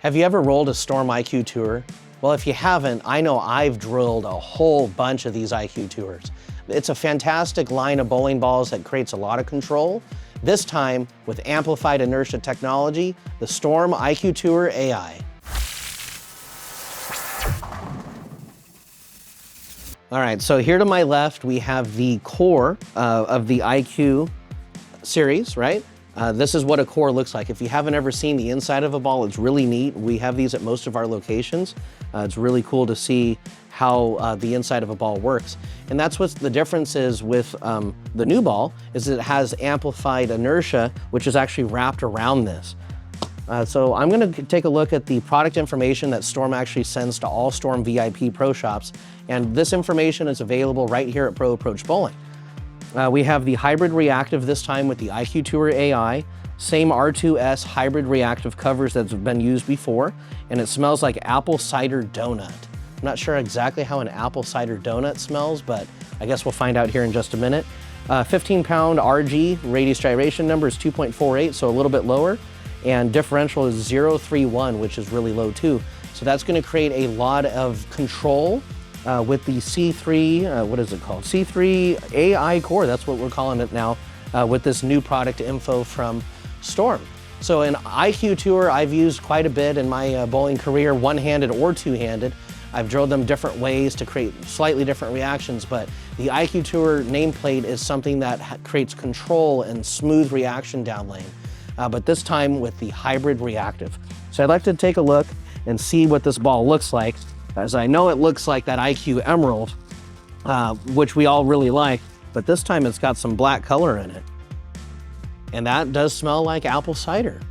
Have you ever rolled a Storm IQ Tour? Well, if you haven't, I know I've drilled a whole bunch of these IQ Tours. It's a fantastic line of bowling balls that creates a lot of control. This time with amplified inertia technology, the Storm IQ Tour A.I. All right, so here to my left, we have the core of the IQ series, right? This is what a core looks like. If you haven't ever seen the inside of a ball, it's really neat. We have these at most of our locations. It's really cool to see how the inside of a ball works. And that's what the difference is with the new ball, is it has amplified inertia, which is actually wrapped around this. So I'm gonna take a look at the product information that Storm actually sends to all Storm VIP Pro shops. And this information is available right here at Pro Approach Bowling. We have the hybrid reactive this time with the IQ Tour A.I, same R2S hybrid reactive covers that's been used before, and it smells like apple cider donut. I'm not sure exactly how an apple cider donut smells, but I guess we'll find out here in just a minute. 15-pound RG, radius gyration number is 2.48, so a little bit lower, and differential is 0.31, which is really low too. So that's gonna create a lot of control with the C3, what is it called? C3 AI core, that's what we're calling it now, with this new product info from Storm. So an IQ Tour I've used quite a bit in my bowling career, one-handed or two-handed. I've drilled them different ways to create slightly different reactions, but the IQ Tour nameplate is something that creates control and smooth reaction down lane, but this time with the hybrid reactive. So I'd like to take a look and see what this ball looks like, as I know it looks like that IQ Emerald, which we all really like, but this time it's got some black color in it. And that does smell like apple cider.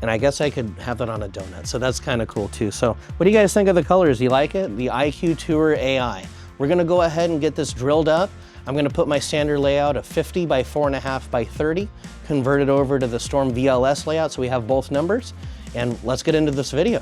And I guess I could have that on a donut, so that's kind of cool too. So what do you guys think of the colors? Do you like it? The IQ Tour A.I. We're gonna go ahead and get this drilled up. I'm gonna put my standard layout of 50 by 4.5 by 30, convert it over to the Storm VLS layout so we have both numbers, and let's get into this video.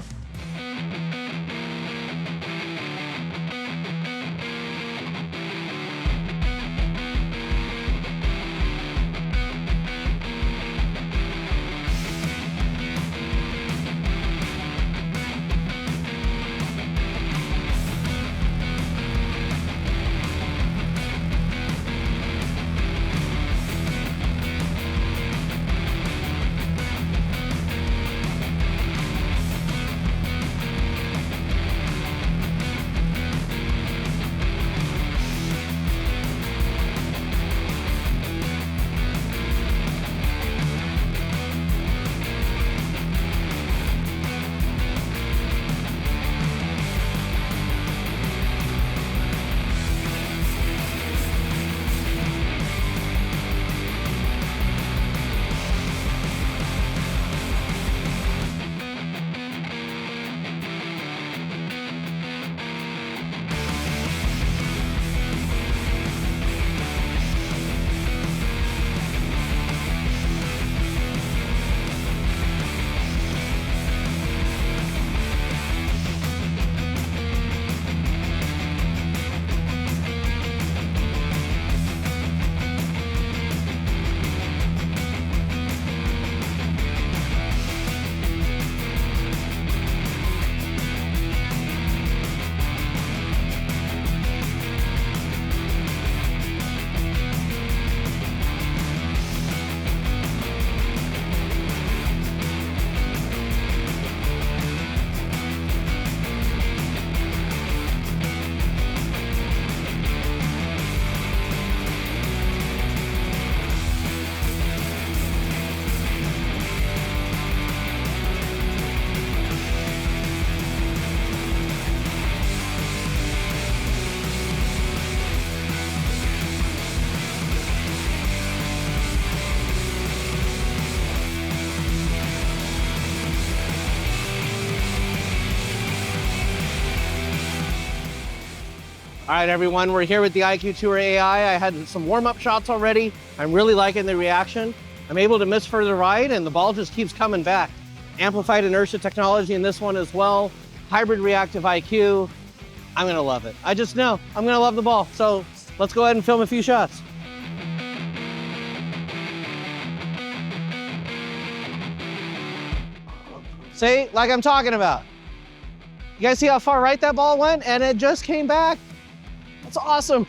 All right, everyone, we're here with the IQ Tour A.I. I had some warm-up shots already. I'm really liking the reaction. I'm able to miss further right, and the ball just keeps coming back. Amplified inertia technology in this one as well. Hybrid reactive IQ. I'm gonna love it. I just know I'm gonna love the ball. So let's go ahead and film a few shots. See, like I'm talking about. You guys see how far right that ball went? And it just came back. That's awesome.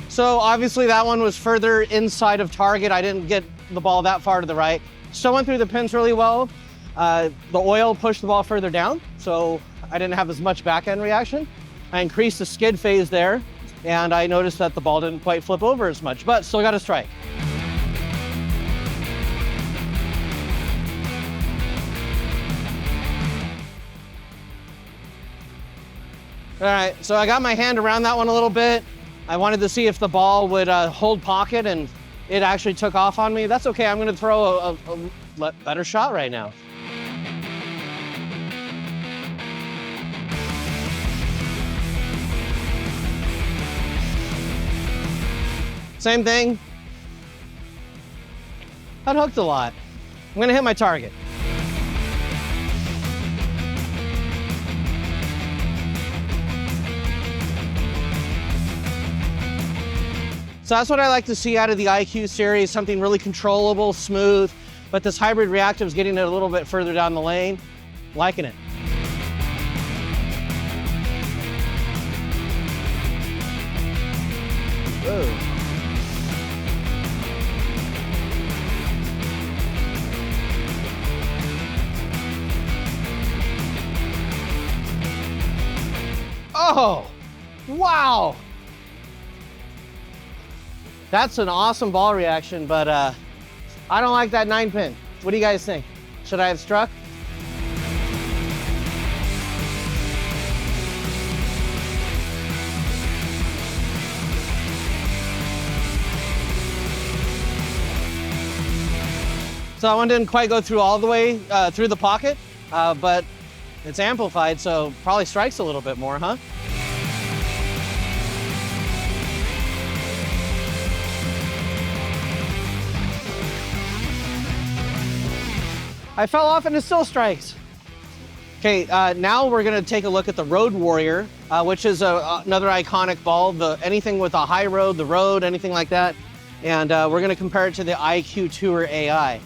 So obviously that one was further inside of target. I didn't get the ball that far to the right. Still went through the pins really well. The oil pushed the ball further down, so I didn't have as much back end reaction. I increased the skid phase there, and I noticed that the ball didn't quite flip over as much, but still got a strike. All right, so I got my hand around that one a little bit. I wanted to see if the ball would hold pocket, and it actually took off on me. That's okay, I'm gonna throw a better shot right now. Same thing. That hooked a lot. I'm gonna hit my target. So that's what I like to see out of the IQ series, something really controllable, smooth, but this hybrid reactive is getting it a little bit further down the lane. Liking it. Whoa. Oh, wow. That's an awesome ball reaction, but I don't like that 9-pin. What do you guys think? Should I have struck? So that one didn't quite go through all the way through the pocket, but it's amplified, so probably strikes a little bit more, huh? I fell off and it still strikes. Okay, now we're gonna take a look at the Road Warrior, which is another iconic ball. Anything with a high road, the road, anything like that. And we're gonna compare it to the IQ Tour A.I.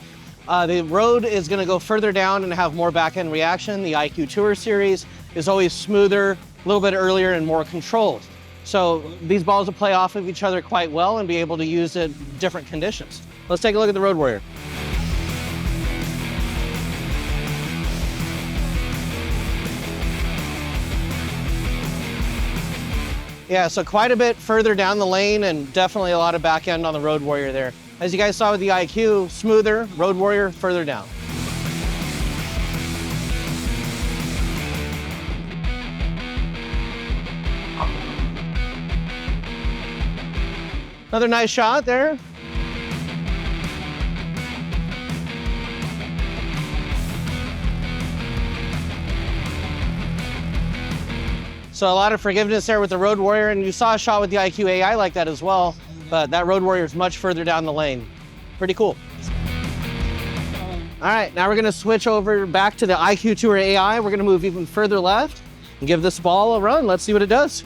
The road is gonna go further down and have more back-end reaction. The IQ Tour series is always smoother, a little bit earlier and more controlled. So these balls will play off of each other quite well and be able to use it in different conditions. Let's take a look at the Road Warrior. Yeah, so quite a bit further down the lane and definitely a lot of back end on the Road Warrior there. As you guys saw with the IQ, smoother, Road Warrior further down. Another nice shot there. So a lot of forgiveness there with the Road Warrior, and you saw a shot with the IQ A.I like that as well, but that Road Warrior is much further down the lane. Pretty cool. All right, now we're gonna switch over back to the IQ Tour A.I. We're gonna move even further left and give this ball a run. Let's see what it does.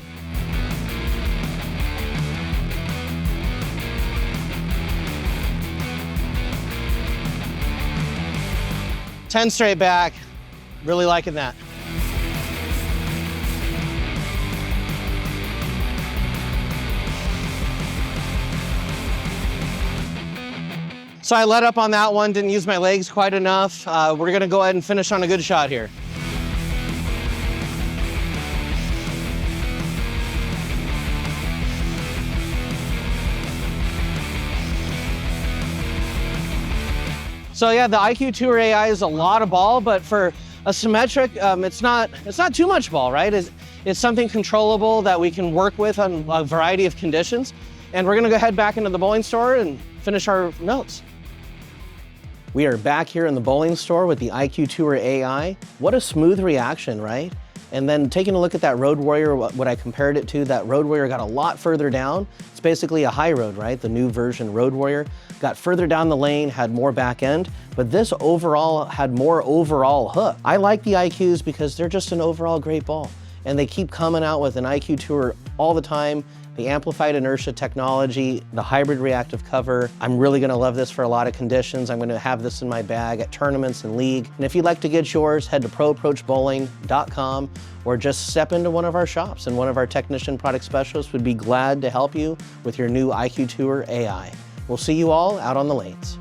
Ten straight back, really liking that. So I let up on that one, didn't use my legs quite enough. We're gonna go ahead and finish on a good shot here. So yeah, the IQ Tour A.I is a lot of ball, but for a symmetric, it's not too much ball, right? It's something controllable that we can work with on a variety of conditions. And we're gonna go head back into the bowling store and finish our notes. We are back here in the bowling store with the IQ Tour A.I. What a smooth reaction, right? And then taking a look at that Road Warrior, what I compared it to, that Road Warrior got a lot further down. It's basically a high road, right? The new version Road Warrior got further down the lane, had more back end, but this overall had more overall hook. I like the IQs because they're just an overall great ball. And they keep coming out with an IQ Tour all the time. the amplified inertia technology, the hybrid reactive cover. I'm really gonna love this for a lot of conditions. I'm gonna have this in my bag at tournaments and league. And if you'd like to get yours, head to proapproachbowling.com or just step into one of our shops, and one of our technician product specialists would be glad to help you with your new IQ Tour AI. We'll see you all out on the lanes.